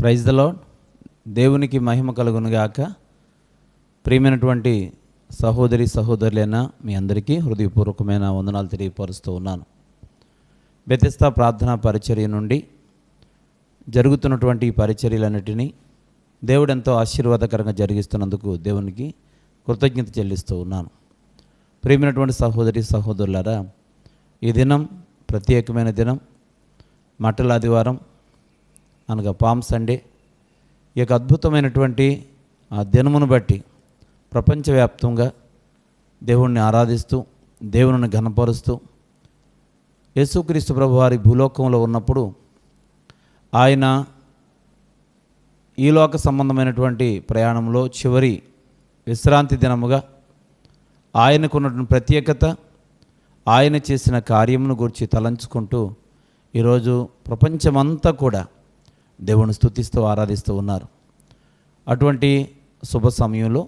Praise the lord. దేవునికి మహిమ కలుగునుగాక. ప్రియమైనటువంటి సహోదరి సహోదరులైన మీ అందరికీ హృదయపూర్వకమైన వందనాలు తెలియపరుస్తూ ఉన్నాను. బెతెస్దా ప్రార్థనా పరిచర్య నుండి జరుగుతున్నటువంటి పరిచర్యలన్నిటినీ దేవుడు ఎంతో ఆశీర్వాదకరంగా జరిగిస్తున్నందుకు దేవునికి కృతజ్ఞత చెల్లిస్తూ ఉన్నాను. ప్రియమైనటువంటి సహోదరి సహోదరులారా, ఈ దినం ప్రత్యేకమైన దినం, మట్టల ఆదివారం అనగా పామ్ సండే. ఈ యొక్క అద్భుతమైనటువంటి ఆ దినమును బట్టి ప్రపంచవ్యాప్తంగా దేవుణ్ణి ఆరాధిస్తూ దేవుని ఘనపరుస్తూ యేసుక్రీస్తు ప్రభువారి భూలోకంలో ఉన్నప్పుడు ఆయన ఈ లోక సంబంధమైనటువంటి ప్రయాణంలో చివరి విశ్రాంతి దినముగా ఆయనకున్నటువంటి ప్రత్యేకత, ఆయన చేసిన కార్యమును గురించి తలంచుకుంటూ ఈరోజు ప్రపంచమంతా కూడా దేవుని స్తుతిస్తూ ఆరాధిస్తూ ఉన్నారు. అటువంటి శుభ సమయంలో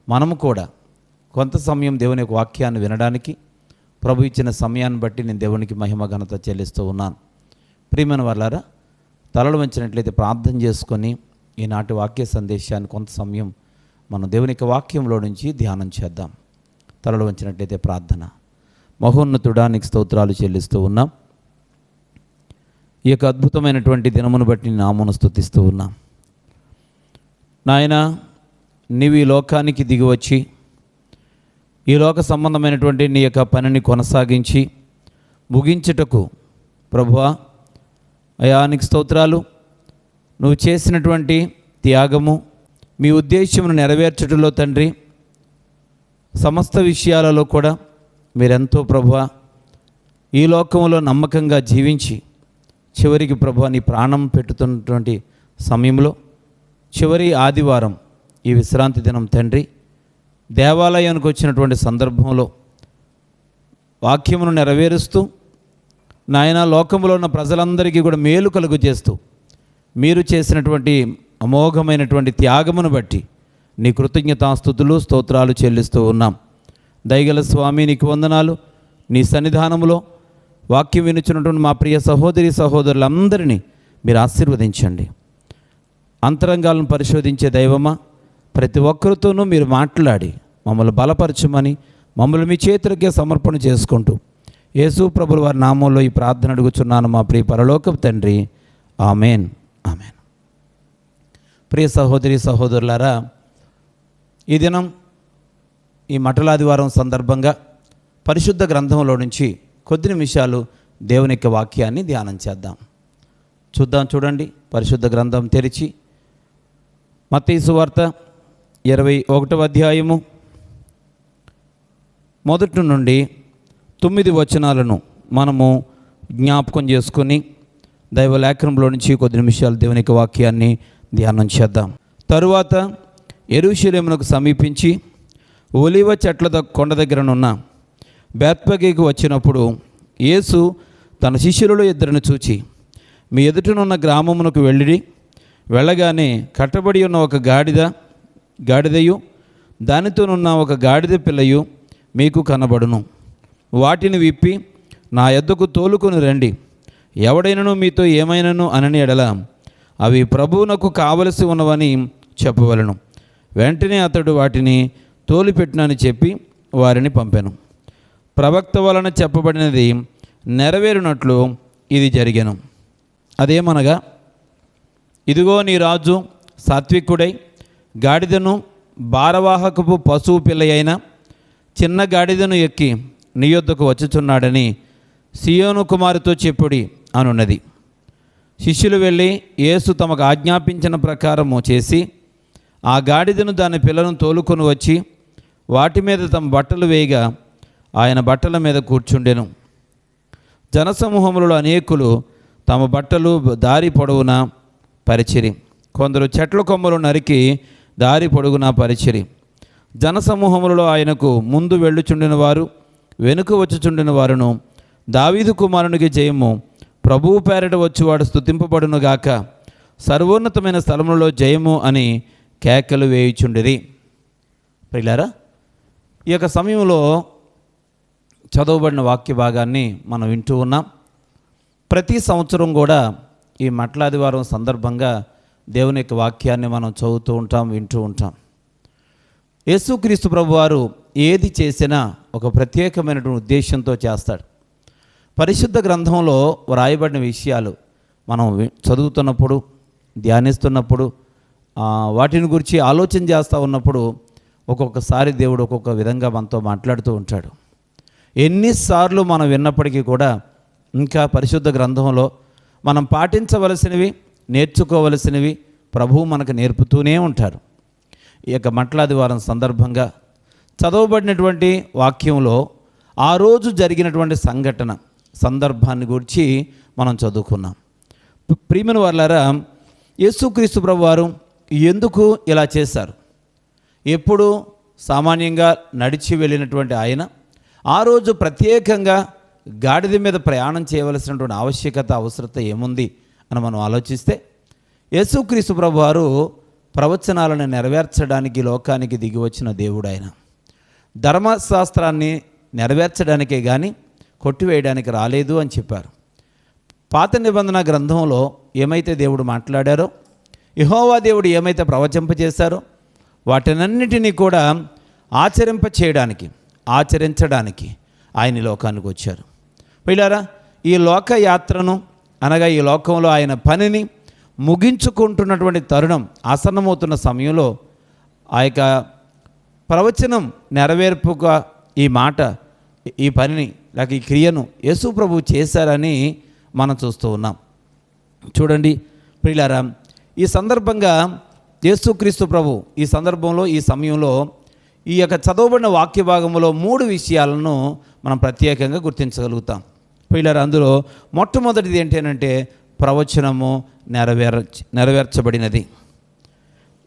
మనము కూడా కొంత సమయం దేవుని యొక్క వాక్యాన్ని వినడానికి ప్రభు ఇచ్చిన సమయాన్ని బట్టి నేను దేవునికి మహిమ ఘనత చెల్లిస్తూ ఉన్నాను. ప్రియమైన వాళ్ళారా, తలలు వంచినట్లయితే ప్రార్థన చేసుకొని ఈనాటి వాక్య సందేశాన్ని కొంత సమయం మనం దేవుని యొక్క వాక్యంలో నుంచి ధ్యానం చేద్దాం. తలలు వంచినట్లయితే ప్రార్థన. మహోన్నతుడానికి స్తోత్రాలు చెల్లిస్తూ ఉన్నాం. ఈ యొక్క అద్భుతమైనటువంటి దినమును బట్టి నామమును స్తుతిస్తూ ఉన్నాం. నాయన, నీవు ఈ లోకానికి దిగివచ్చి ఈ లోక సంబంధమైనటువంటి నీ యొక్క పనిని కొనసాగించి ముగించుటకు ప్రభువా, అయా నీకు స్తోత్రాలు. నువ్వు చేసినటువంటి త్యాగము, మీ ఉద్దేశమును నెరవేర్చడంలో తండ్రి, సమస్త విషయాలలో కూడా మీరెంతో ప్రభువా ఈ లోకంలో నమ్మకంగా జీవించి చివరికి ప్రభువా నీ ప్రాణం పెట్టుతున్నటువంటి సమయంలో చివరి ఆదివారం ఈ విశ్రాంతి దినం తండ్రి, దేవాలయానికి వచ్చినటువంటి సందర్భంలో వాక్యమును నెరవేరుస్తూ నాయన లోకంలో ఉన్న ప్రజలందరికీ కూడా మేలు కలుగు చేస్తూ మీరు చేసినటువంటి అమోఘమైనటువంటి త్యాగమును బట్టి నీ కృతజ్ఞతాస్తుతులు స్తోత్రాలు చెల్లిస్తూ ఉన్నాం. దయగల స్వామి, నీకు వందనాలు. నీ సన్నిధానంలో వాక్యం వినుచున్నటువంటి మా ప్రియ సహోదరి సహోదరులందరినీ మీరు ఆశీర్వదించండి. అంతరంగాలను పరిశోధించే దైవమా, ప్రతి ఒక్కరితోనూ మీరు మాట్లాడి మమ్మల్ని బలపరచమని మమ్మల్ని మీ చేతులకే సమర్పణ చేసుకుంటూ యేసు ప్రభుల వారి నామంలో ఈ ప్రార్థన అడుగుచున్నాను మా ప్రియ పరలోకపు తండ్రి. Amen, amen. ప్రియ సహోదరి సహోదరులారా, ఈ దినం ఈ మట్టలాదివారం సందర్భంగా పరిశుద్ధ గ్రంథంలో నుంచి కొద్ది నిమిషాలు దేవుని యొక్క వాక్యాన్ని ధ్యానం చేద్దాం. చూడండి, పరిశుద్ధ గ్రంథం తెరిచి మత్తయి సువార్త 21వ అధ్యాయము 1 నుండి 9 వచనాలను మనము జ్ఞాపకం చేసుకొని దైవలేఖనంలో నుంచి కొద్ది నిమిషాలు దేవుని యొక్క వాక్యాన్ని ధ్యానం చేద్దాం. తరువాత యెరూషలేమునకు సమీపించి ఒలీవ చెట్ల కొండ దగ్గరనున్న బేత్పగేకు వచ్చినప్పుడు యేసు తన శిష్యులలో 2 చూచి, మీ ఎదుటనున్న గ్రామమునకు వెళ్ళగానే కట్టబడి ఉన్న ఒక గాడిదయు దానితోనున్న ఒక గాడిద పిల్లయు మీకు కనబడును. వాటిని విప్పి నా యొద్దకు తోలుకొని రండి. ఎవడైనను మీతో ఏమైనను అనని ఎడల అవి ప్రభువునకు కావలసి ఉన్నవని చెప్పవలను. వెంటనే అతడు వాటిని తోలిపెట్టునని చెప్పి వారిని పంపెను. ప్రవక్త వలన చెప్పబడినది నెరవేరునట్లు ఇది జరిగెను. అదేమనగా, ఇదిగో నీ రాజు సాత్వికుడై గాడిదను భారవాహకపు పశువు పిల్ల అయిన చిన్న గాడిదను ఎక్కి నీ యొద్దకు వచ్చుచున్నాడని సియోను కుమారుతో చెప్పుడి అనున్నది. శిష్యులు వెళ్ళి యేసు తమకు ఆజ్ఞాపించిన ప్రకారము చేసి ఆ గాడిదను దాని పిల్లను తోలుకొని వచ్చి వాటి మీద తమ బట్టలు వేయగా ఆయన బట్టల మీద కూర్చుండెను. జనసమూహములలో అనేకులు తమ బట్టలు దారి పొడవున పరిచిరి. కొందరు చెట్ల కొమ్మలు నరికి దారి పొడుగునా పరిచిరి. జనసమూహములలో ఆయనకు ముందు వెళ్ళుచుండిన వారు వెనుక వచ్చుచుండిన వారును, దావీదు కుమారునికి జయము, ప్రభువు పేరట వచ్చువాడు స్తుతింపబడునుగాక, సర్వోన్నతమైన స్థలములలో జయము అని కేకలు వేయుచుండిరి. ప్రియులారా, ఈ యొక్క సమయంలో చదవబడిన వాక్య భాగాన్ని మనం వింటూ ఉన్నాం. ప్రతి సంవత్సరం కూడా ఈ మట్టలాదివారం సందర్భంగా దేవుని యొక్క వాక్యాన్ని మనం చదువుతూ ఉంటాం, వింటూ ఉంటాం. యేసుక్రీస్తు ప్రభువారు ఏది చేసినా ఒక ప్రత్యేకమైనటువంటి ఉద్దేశంతో చేస్తాడు. పరిశుద్ధ గ్రంథంలో వ్రాయబడిన విషయాలు మనం చదువుతున్నప్పుడు, ధ్యానిస్తున్నప్పుడు, వాటిని గురించి ఆలోచన చేస్తూ ఉన్నప్పుడు ఒక్కొక్కసారి దేవుడు ఒక్కొక్క విధంగా మనతో మాట్లాడుతూ ఉంటాడు. ఎన్నిసార్లు మనం విన్నప్పటికీ కూడా ఇంకా పరిశుద్ధ గ్రంథంలో మనం పాటించవలసినవి, నేర్చుకోవలసినవి ప్రభువు మనకు నేర్పుతూనే ఉంటారు. ఈ యొక్క మట్లాదివారం సందర్భంగా చదవబడినటువంటి వాక్యంలో ఆ రోజు జరిగినటువంటి సందర్భాన్ని గురించి మనం చదువుకున్నాం. ప్రియమైన వారలారా, యేసుక్రీస్తు ప్రభువారు ఎందుకు ఇలా చేశారు? ఎప్పుడు సామాన్యంగా నడిచి వెళ్ళినటువంటి ఆయన ఆ రోజు ప్రత్యేకంగా గాడిద మీద ప్రయాణం చేయవలసినటువంటి అవసరత ఏముంది అని మనం ఆలోచిస్తే, యేసుక్రీస్తు ప్రభువారు ప్రవచనాలను నెరవేర్చడానికి లోకానికి దిగి వచ్చిన దేవుడు. ఆయన ధర్మశాస్త్రాన్ని నెరవేర్చడానికే కానీ కొట్టివేయడానికి రాలేదు అని చెప్పారు. పాత నిబంధన గ్రంథంలో ఏమైతే దేవుడు మాట్లాడారో, యెహోవా దేవుడు ఏమైతే ప్రవచింపజేశారో వాటినన్నిటినీ కూడా ఆచరించడానికి ఆయన లోకానికి వచ్చారు. పిల్లారా, ఈ లోకయాత్రను అనగా ఈ లోకంలో ఆయన పనిని ముగించుకుంటున్నటువంటి తరుణం ఆసన్నమవుతున్న సమయంలో ఆ యొక్క ప్రవచనం నెరవేర్పుగా ఈ పనిని లేక ఈ క్రియను యేసు ప్రభువు చేశారని మనం చూస్తూ ఉన్నాం. చూడండి ప్రియులారా, ఈ సందర్భంగా యేసుక్రీస్తు ప్రభు ఈ సమయంలో ఈ యొక్క చదవబడిన వాక్య భాగంలో 3 విషయాలను మనం ప్రత్యేకంగా గుర్తించగలుగుతాం. ప్రియులారా, అందులో మొట్టమొదటిది ఏంటంటే ప్రవచనము నెరవేర్చబడినది.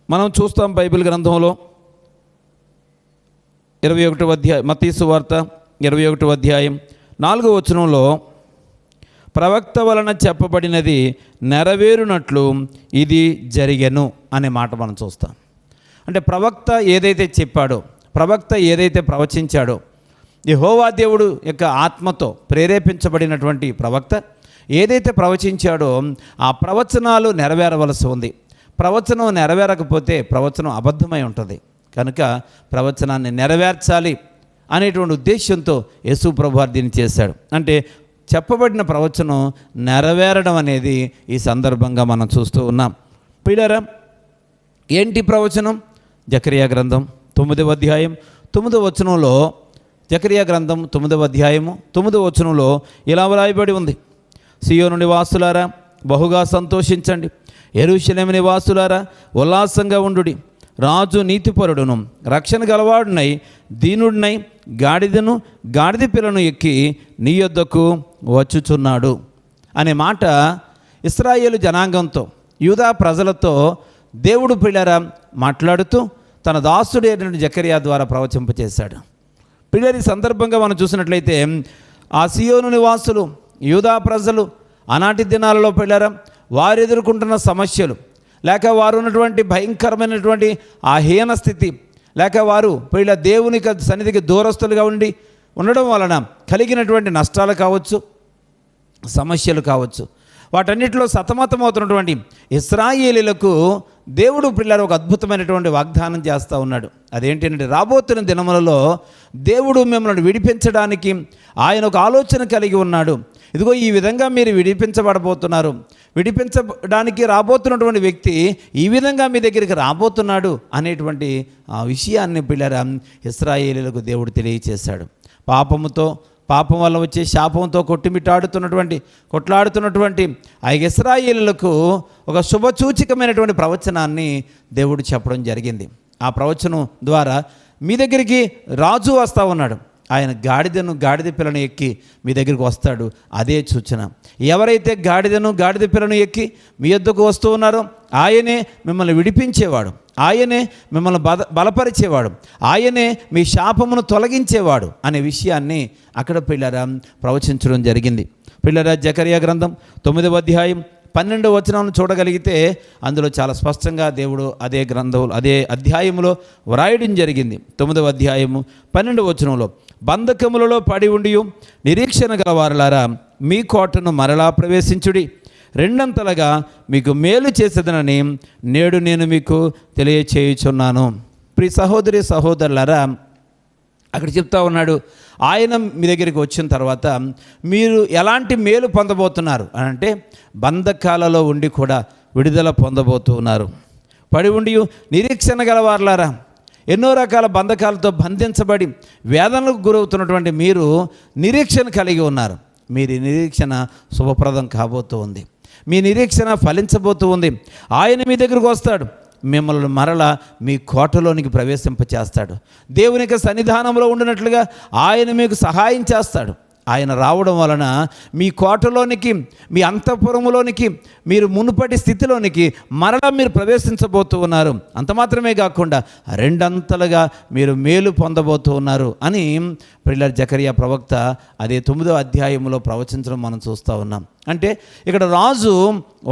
మనం చూస్తాం బైబిల్ గ్రంథంలో 21వ అధ్యాయం, మత్తయి సువార్త 21వ అధ్యాయం 4వ వచనంలో ప్రవక్త వలన చెప్పబడినది నెరవేరునట్లు ఇది జరిగెను అనే మాట మనం చూస్తాం. అంటే ప్రవక్త ఏదైతే చెప్పాడో, ప్రవక్త ఏదైతే ప్రవచించాడో, యెహోవా దేవుడు యొక్క ఆత్మతో ప్రేరేపించబడినటువంటి ప్రవక్త ఏదైతే ప్రవచించాడో ఆ ప్రవచనాలు నెరవేరవలసి ఉంది. ప్రవచనం నెరవేరకపోతే ప్రవచనం అబద్ధమై ఉంటుంది. కనుక ప్రవచనాన్ని నెరవేర్చాలి అనేటువంటి ఉద్దేశంతో యేసు ప్రభువారు దీన్ని చేశాడు. అంటే చెప్పబడిన ప్రవచనం నెరవేరడం అనేది ఈ సందర్భంగా మనం చూస్తూ ఉన్నాం. పిల్లరా, ఏంటి ప్రవచనం? జకరియా గ్రంథం 9వ అధ్యాయం 9వ వచనంలో, జకరియా గ్రంథం 9వ అధ్యాయము 9వ వచనంలో ఇలా వ్రాయబడి ఉంది: సియోను నివాసులారా బహుగా సంతోషించండి, యెరూషలేము నివాసులారా ఉల్లాసంగా ఉండుడి. రాజు నీతిపరుడును రక్షణ గలవాడునై దీనుడినై గాడిద పిల్లను ఎక్కి నీ యొద్దకు వచ్చుచున్నాడు అనే మాట ఇశ్రాయేలు జనాంగంతో, యూదా ప్రజలతో దేవుడు పిల్లరా మాట్లాడుతూ తన దాసుడు అయిన జకరియా ద్వారా ప్రవచింపచేశాడు. పిల్లరి సందర్భంగా మనం చూసినట్లయితే ఆ సియోను నివాసులు, యూదా ప్రజలు ఆనాటి దినాలలో పిల్లరా వారు ఎదుర్కొంటున్న సమస్యలు, లేక వారు ఉన్నటువంటి భయంకరమైనటువంటి ఆ హీన స్థితి, లేక వారు పిల్ల దేవుని సన్నిధికి దూరస్తులుగా ఉండడం వలన కలిగినటువంటి నష్టాలు కావచ్చు, సమస్యలు కావచ్చు, వాటన్నిటిలో సతమతమవుతున్నటువంటి ఇశ్రాయేలీలకు దేవుడు పిల్లలు ఒక అద్భుతమైనటువంటి వాగ్దానం చేస్తూ ఉన్నాడు. అదేంటంటే రాబోతున్న దినములలో దేవుడు మిమ్మల్ని విడిపించడానికి ఆయన ఒక ఆలోచన కలిగి ఉన్నాడు. ఇదిగో ఈ విధంగా మీరు విడిపించబడబోతున్నారు, విడిపించడానికి రాబోతున్నటువంటి వ్యక్తి ఈ విధంగా మీ దగ్గరికి రాబోతున్నాడు అనేటువంటి ఆ విషయాన్ని పిల్లరా ఇశ్రాయేలీలకు దేవుడు తెలియచేశాడు. పాపం వల్ల వచ్చే శాపంతో కొట్లాడుతున్నటువంటి ఆ ఇశ్రాయేలీలకు ఒక శుభసూచకమైనటువంటి ప్రవచనాన్ని దేవుడు చెప్పడం జరిగింది. ఆ ప్రవచనం ద్వారా మీ దగ్గరికి రాజు వస్తూ ఉన్నాడు. ఆయన గాడిద పిల్లను ఎక్కి మీ దగ్గరికి వస్తాడు. అదే సూచన. ఎవరైతే గాడిద పిల్లను ఎక్కి మీ యొద్దకు వస్తూ ఉన్నారో ఆయనే మిమ్మల్ని విడిపించేవాడు, ఆయనే మిమ్మల్ని బలపరిచేవాడు, ఆయనే మీ శాపమును తొలగించేవాడు అనే విషయాన్ని అక్కడ పిల్లరా ప్రవచించడం జరిగింది. పిల్లరా, జకరియా గ్రంథం 9వ అధ్యాయం 12వ వచనాలను చూడగలిగితే అందులో చాలా స్పష్టంగా దేవుడు అదే అధ్యాయంలో వ్రాయడం జరిగింది. 9వ అధ్యాయము 12వ వచనంలో, బంధకములలో పడి ఉండి నిరీక్షణ గలవారలారా మీ కోటను మరలా ప్రవేశించుడి, రెండంతలుగా మీకు మేలు చేసేదనని నేడు నేను మీకు తెలియచేయుచున్నాను. ప్రియ సహోదరి సహోదరులారా, అక్కడ చెప్తా ఉన్నాడు, ఆయన మీ దగ్గరికి వచ్చిన తర్వాత మీరు ఎలాంటి మేలు పొందబోతున్నారు అని అంటే, బంధకాలలో ఉండి కూడా విడుదల పొందబోతూ ఉన్నారు. పడి ఉండి నిరీక్షణ గలవారులారా, ఎన్నో రకాల బంధకాలతో బంధించబడి వేదనలకు గురవుతున్నటువంటి మీరు నిరీక్షణ కలిగి ఉన్నారు. మీరు నిరీక్షణ శుభప్రదం కాబోతూ ఉంది. మీ నిరీక్షణ ఫలించబోతూ ఉంది. ఆయన మీ దగ్గరకు వస్తాడు, మిమ్మల్ని మరలా మీ కోటలోనికి ప్రవేశింపచేస్తాడు. దేవుని యొక్క సన్నిధానంలో ఉండినట్లుగా ఆయన మీకు సహాయం చేస్తాడు. ఆయన రావడం వలన మీ కోటలోనికి, మీ అంతఃపురములోనికి, మీరు మునుపటి స్థితిలోనికి మరలా మీరు ప్రవేశించబోతూ ఉన్నారు. అంత మాత్రమే కాకుండా రెండంతలుగా మీరు మేలు పొందబోతూ ఉన్నారు అని ప్రియులారా జకరియా ప్రవక్త అదే 9వ అధ్యాయంలో ప్రవచించడం మనం చూస్తూ ఉన్నాం. అంటే ఇక్కడ రాజు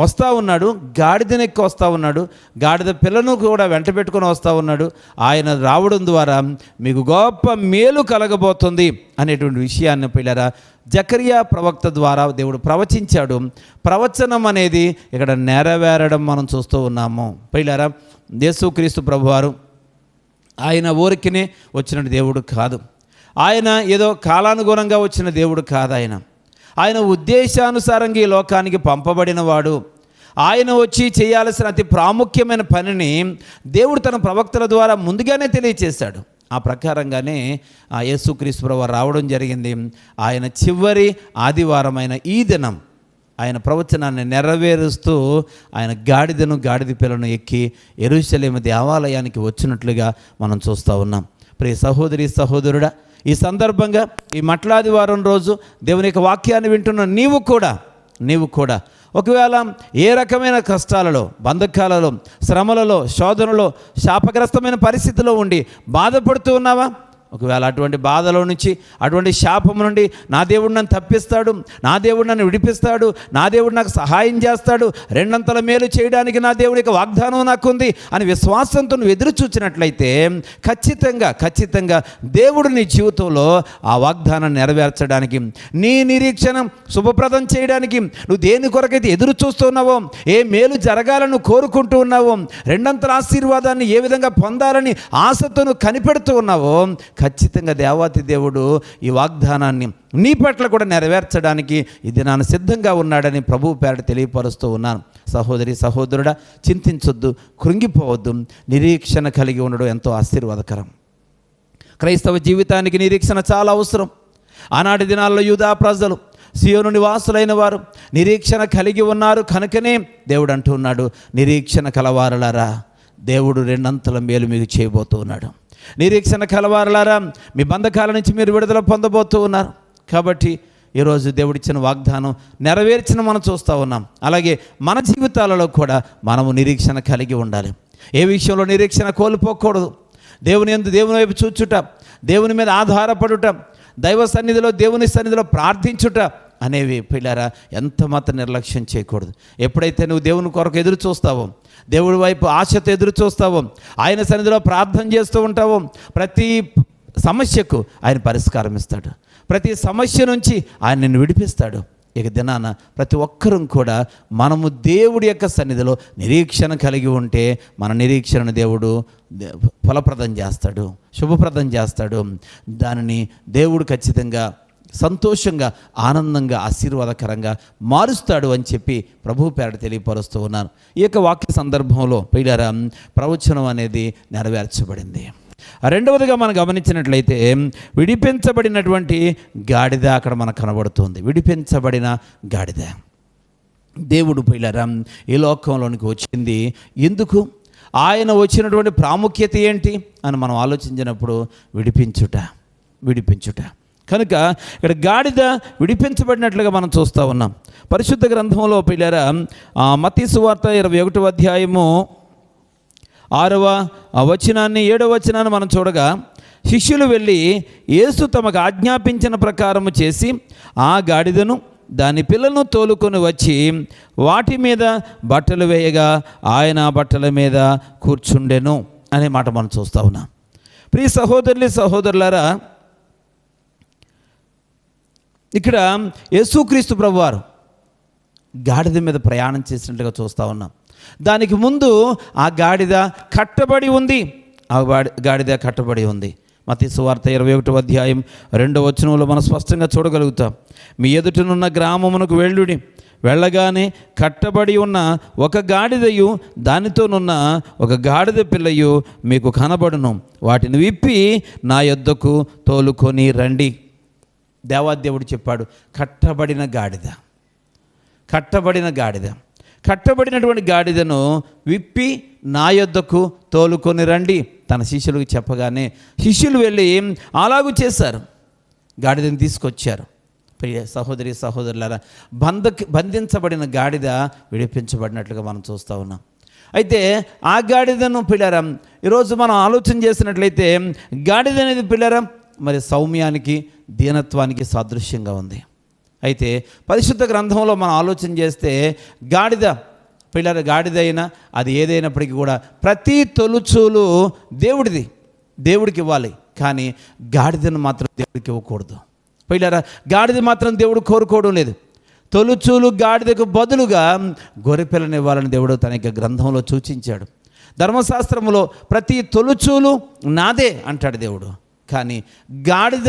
వస్తూ ఉన్నాడు, గాడిదనెక్కి వస్తూ ఉన్నాడు, గాడిద పిల్లను కూడా వెంట పెట్టుకొని వస్తూ ఉన్నాడు. ఆయన రావడం ద్వారా మీకు గొప్ప మేలు కలగబోతుంది అనేటువంటి విషయాన్ని ప్రియులారా జకరియా ప్రవక్త ద్వారా దేవుడు ప్రవచించాడు. ప్రవచనం అనేది ఇక్కడ నెరవేరడం మనం చూస్తూ ఉన్నాము. ప్రియులారా, యేసుక్రీస్తు ప్రభువారు ఆయన ఊరికినే వచ్చిన దేవుడు కాదు. ఆయన ఏదో కాలానుగుణంగా వచ్చిన దేవుడు కాదు. ఆయన ఉద్దేశానుసారంగా ఈ లోకానికి పంపబడిన వాడు. ఆయన వచ్చి చేయాల్సిన అతి ప్రాముఖ్యమైన పనిని దేవుడు తన ప్రవక్తల ద్వారా ముందుగానే తెలియచేశాడు. ఆ ప్రకారంగానే ఆ యేసుక్రీస్తు ప్రభువు రావడం జరిగింది. ఆయన చివరి ఆదివారమైన ఈ దినం ఆయన ప్రవచనాన్ని నెరవేరుస్తూ ఆయన గాడిద పిల్లను ఎక్కి యెరూషలేము దేవాలయానికి వచ్చినట్లుగా మనం చూస్తూ ఉన్నాం. ప్రియ సహోదరి సహోదరుడా, ఈ సందర్భంగా ఈ మట్లాదివారం రోజు దేవుని యొక్క వాక్యాన్ని వింటున్న నీవు కూడా ఒకవేళ ఏ రకమైన కష్టాలలో, బంధకాలలో, శ్రమలలో, శోధనలో, శాపగ్రస్తమైన పరిస్థితిలో ఉండి బాధపడుతూ ఉన్నావా? ఒకవేళ అటువంటి బాధలో నుంచి, అటువంటి శాపం నుండి నా దేవుడు నన్ను తప్పిస్తాడు, నా దేవుడు నన్ను విడిపిస్తాడు, నా దేవుడు నాకు సహాయం చేస్తాడు, రెండంతల మేలు చేయడానికి నా దేవుడి యొక్క వాగ్దానం నాకుంది అని విశ్వాసంతో నువ్వు ఎదురు చూచినట్లయితే ఖచ్చితంగా దేవుడు నీ జీవితంలో ఆ వాగ్దానాన్ని నెరవేర్చడానికి, నీ నిరీక్షణ శుభప్రదం చేయడానికి నువ్వు దేని కొరకైతే ఎదురు చూస్తున్నావో, ఏ మేలు జరగాలని నువ్వు కోరుకుంటూ ఉన్నావో, రెండంతల ఆశీర్వాదాన్ని ఏ విధంగా పొందాలని ఆశతో నువ్వు కనిపెడుతూ ఉన్నావో, ఖచ్చితంగా దేవాతి దేవుడు ఈ వాగ్దానాన్ని నీ పట్ల కూడా నెరవేర్చడానికి ఇది నాన్న సిద్ధంగా ఉన్నాడని ప్రభువు పేరట తెలియపరుస్తూ ఉన్నాను. సహోదరి సహోదరుడా, చింతించొద్దు, కృంగిపోవద్దు. నిరీక్షణ కలిగి ఉండడం ఎంతో ఆశీర్వాదకరం. క్రైస్తవ జీవితానికి నిరీక్షణ చాలా అవసరం. ఆనాటి దినాల్లో యూదా ప్రజలు, సియోను నివాసులైన వారు నిరీక్షణ కలిగి ఉన్నారు కనుకనే దేవుడు అంటూ ఉన్నాడు, నిరీక్షణ కలవారలారా దేవుడు రెండంతల మేలు మీకు చేయబోతూ ఉన్నాడు. నిరీక్షణ కలవారలారా మీ బంధకాల నుంచి మీరు విడుదల పొందబోతూ ఉన్నారు. కాబట్టి ఈరోజు దేవుడిచ్చిన వాగ్దానం నెరవేర్చిన మనం చూస్తూ ఉన్నాం. అలాగే మన జీవితాలలో కూడా మనము నిరీక్షణ కలిగి ఉండాలి. ఏ విషయంలో నిరీక్షణ కోల్పోకూడదు. దేవుని వైపు చూచుట, దేవుని మీద ఆధారపడుట, దైవ సన్నిధిలో, దేవుని సన్నిధిలో ప్రార్థించుట అనేవి పిల్లారా ఎంత మాత్రం నిర్లక్ష్యం చేయకూడదు. ఎప్పుడైతే నువ్వు దేవుని కొరకు ఎదురు చూస్తావో, దేవుడి వైపు ఆశతో ఎదురు చూస్తావో, ఆయన సన్నిధిలో ప్రార్థన చేస్తూ ఉంటావో, ప్రతి సమస్యకు ఆయన పరిష్కారం ఇస్తాడు. ప్రతి సమస్య నుంచి ఆయన నిన్ను విడిపిస్తాడు. ఇక దినాన ప్రతి ఒక్కరూ కూడా మనము దేవుడి యొక్క సన్నిధిలో నిరీక్షణ కలిగి ఉంటే మన నిరీక్షణను దేవుడు ఫలప్రదం చేస్తాడు, శుభప్రదం చేస్తాడు. దానిని దేవుడు ఖచ్చితంగా సంతోషంగా, ఆనందంగా, ఆశీర్వాదకరంగా మారుస్తాడు అని చెప్పి ప్రభువు పేరట తెలియపరుస్తూ ఉన్నాను. ఈ యొక్క వాక్య సందర్భంలో ప్రియులారా ప్రవచనం అనేది నెరవేర్చబడింది. రెండవదిగా మనం గమనించినట్లయితే విడిపించబడినటువంటి గాడిద అక్కడ మనకు కనబడుతుంది. విడిపించబడిన గాడిద. దేవుడు ప్రియులారా ఈ లోకంలోనికి వచ్చింది ఎందుకు? ఆయన వచ్చినటువంటి ప్రాముఖ్యత ఏంటి అని మనం ఆలోచించినప్పుడు విడిపించుట కనుక ఇక్కడ గాడిద విడిపించబడినట్లుగా మనం చూస్తూ ఉన్నాం. పరిశుద్ధ గ్రంథంలో ప్రియులారా మత్తయి సువార్త 21వ అధ్యాయము 6వ వచనాన్ని 7వ వచనాన్ని మనం చూడగా, శిష్యులు వెళ్ళి యేసు తమకు ఆజ్ఞాపించిన ప్రకారము చేసి ఆ గాడిదను దాని పిల్లలను తోలుకొని వచ్చి వాటి మీద బట్టలు వేయగా ఆయన బట్టల మీద కూర్చుండెను అనే మాట మనం చూస్తూ ఉన్నాం. ప్రియ సహోదరులారా, ఇక్కడ యేసుక్రీస్తు ప్రభువారు గాడిద మీద ప్రయాణం చేసినట్లుగా చూస్తూ ఉన్నాం. దానికి ముందు ఆ గాడిద కట్టబడి ఉంది. ఆ గాడిద కట్టబడి ఉంది. మత్తయి సువార్త 21వ అధ్యాయం 2వ వచనంలో మనం స్పష్టంగా చూడగలుగుతాం. మీ ఎదుటనున్న గ్రామమునకు వెళ్ళుడి, వెళ్ళగానే కట్టబడి ఉన్న ఒక గాడిదయు దానితోనున్న ఒక గాడిద పిల్లయు మీకు కనబడును, వాటిని విప్పి నా యొద్దకు తోలుకొని రండి. దేవాదేవుడు చెప్పాడు, కట్టబడిన గాడిద, కట్టబడిన గాడిద, కట్టబడినటువంటి గాడిదను విప్పి నా యొద్దకు తోలుకొని రండి తన శిష్యులకు చెప్పగానే శిష్యులు వెళ్ళి అలాగూ చేశారు. గాడిదని తీసుకొచ్చారు. ప్రియ సహోదరి సహోదరులారా, బంధించబడిన గాడిద విడిపించబడినట్లుగా మనం చూస్తూ ఉన్నాం. అయితే ఆ గాడిదను పిల్లరా ఈరోజు మనం ఆలోచన చేసినట్లయితే గాడిద అనేది పిల్లరా మరి సౌమ్యానికి దీనత్వానికి సాదృశ్యంగా ఉంది. అయితే పరిశుద్ధ గ్రంథంలో మనం ఆలోచన చేస్తే గాడిద పిల్లల గాడిద అయినా అది ఏదైనప్పటికీ కూడా ప్రతి తొలుచూలు దేవుడిది, దేవుడికి ఇవ్వాలి. కానీ గాడిదను మాత్రం దేవుడికి ఇవ్వకూడదు. పిల్లరా గాడిద మాత్రం దేవుడు కోరుకోవడం లేదు. తొలుచూలు గాడిదకు బదులుగా గొర్రెపిల్లని ఇవ్వాలని దేవుడు తన యొక్క గ్రంథంలో సూచించాడు. ధర్మశాస్త్రంలో ప్రతి తొలుచూలు నాదే అంటాడు దేవుడు. కానీ గాడిద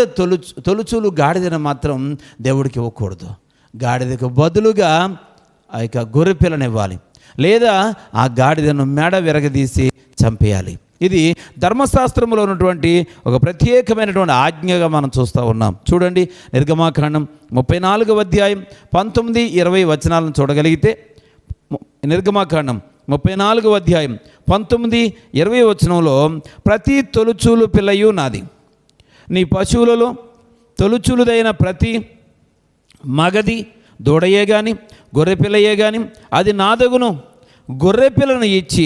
తొలుచూలు గాడిదను మాత్రం దేవుడికి ఇవ్వకూడదు. గాడిదకు బదులుగా ఆ యొక్క గొర్రెపిల్లని ఇవ్వాలి, లేదా ఆ గాడిదను మెడ విరగదీసి చంపేయాలి. ఇది ధర్మశాస్త్రంలో ఉన్నటువంటి ఒక ప్రత్యేకమైనటువంటి ఆజ్ఞగా మనం చూస్తూ ఉన్నాం. చూడండి, నిర్గమాకాండం 34వ అధ్యాయం 19-20 వచనాలను చూడగలిగితే, నిర్గమాకాండం 34వ అధ్యాయం 19-20 వచనంలో ప్రతి తొలుచూలు పిల్లయు నాది, నీ పశువులలో తొలుచూలుదైన ప్రతి మగది దూడయే కానీ గొర్రెపిల్లయే కానీ అది నాదగును, గొర్రెపిల్లను ఇచ్చి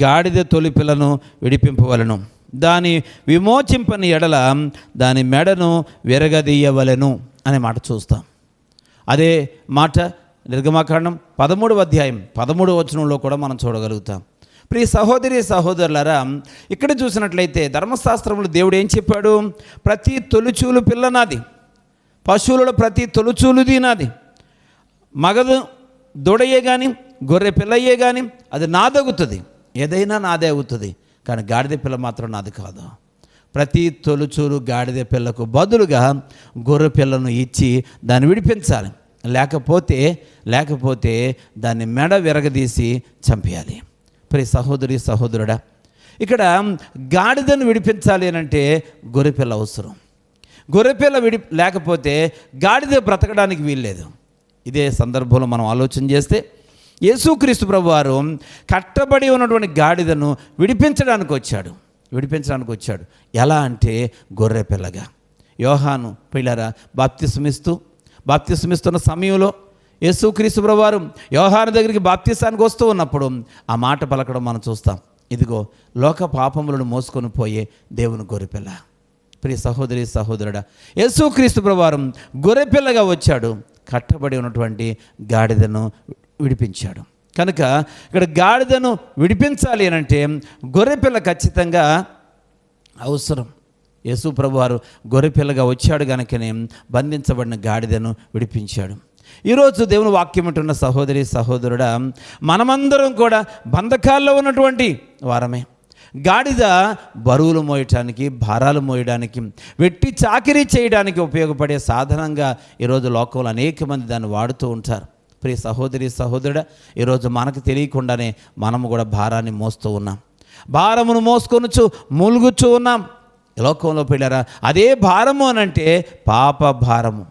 గాడిద తొలిపిల్లను విడిపింపవలను, దాని విమోచింపని ఎడల దాని మెడను విరగదీయవలెను అనే మాట చూస్తాం. అదే మాట నిర్గమాకాండం 13వ అధ్యాయం 13వ వచనంలో కూడా మనం చూడగలుగుతాం. ప్రియ సహోదరి సహోదరులారా, ఇక్కడ చూసినట్లయితే ధర్మశాస్త్రంలో దేవుడు ఏం చెప్పాడు? ప్రతి తొలిచూలు పిల్ల నాది, పశువులలో ప్రతి తొలిచూలుది నాది, మగదు దూడయే కానీ గొర్రె పిల్లయ్యే కానీ అది నాదగుతుంది, ఏదైనా నాదే అవుతుంది. కానీ గాడిద పిల్ల మాత్రం నాది కాదు. ప్రతి తొలుచూలు గాడిద పిల్లకు బదులుగా గొర్రె పిల్లను ఇచ్చి దాన్ని విడిపించాలి, లేకపోతే దాన్ని మెడ విరగదీసి చంపేయాలి. ప్రియ సహోదరి సహోదరుడా, ఇక్కడ గాడిదను విడిపించాలి అంటే గొర్రెపిల్ల అవసరం. గొర్రెపిల్ల లేకపోతే గాడిద బ్రతకడానికి వీల్లేదు. ఇదే సందర్భంలో మనం ఆలోచన చేస్తే యేసుక్రీస్తు ప్రభువారు కట్టబడి ఉన్నటువంటి గాడిదను విడిపించడానికి వచ్చాడు. ఎలా అంటే గొర్రెపిల్లగా. యోహాను పిల్లరా బాప్తిస్మిస్తున్న సమయంలో యేసుక్రీస్తు ప్రభువారు యోహాను దగ్గరికి బాప్తిసానికి వస్తూ ఉన్నప్పుడు ఆ మాట పలకడం మనం చూస్తాం. ఇదిగో లోక పాపములను మోసుకొని పోయే దేవుని గొర్రెపిల్ల. ప్రియ సహోదరి సహోదరుడా, యేసుక్రీస్తు ప్రభువారు గొర్రెపిల్లగా వచ్చాడు, కట్టబడి ఉన్నటువంటి గాడిదను విడిపించాడు. కనుక ఇక్కడ గాడిదను విడిపించాలి అని అంటే గొర్రెపిల్ల ఖచ్చితంగా అవసరం. యేసు ప్రభువారు గొర్రెపిల్లగా వచ్చాడు కనుకనే బంధించబడిన గాడిదను విడిపించాడు. ఈరోజు దేవుని వాక్యం ఉంటున్న సహోదరి సహోదరుడా, మనమందరం కూడా బంధకాల్లో ఉన్నటువంటి వారమే. గాడిద బరువులు మోయటానికి, భారాలు మోయడానికి, వెట్టి చాకిరీ చేయడానికి ఉపయోగపడే సాధనంగా ఈరోజు లోకంలో అనేక మంది దాన్ని వాడుతూ ఉంటారు. ప్రియ సహోదరి సహోదరుడా, ఈరోజు మనకు తెలియకుండానే మనము కూడా భారాన్ని మోస్తూ ఉన్నాం, భారమును మోసుకొనుచు మూలుగుచూ ఉన్నాం. లోకంలో పిల్లరా, అదే భారము అనంటే పాప భారము,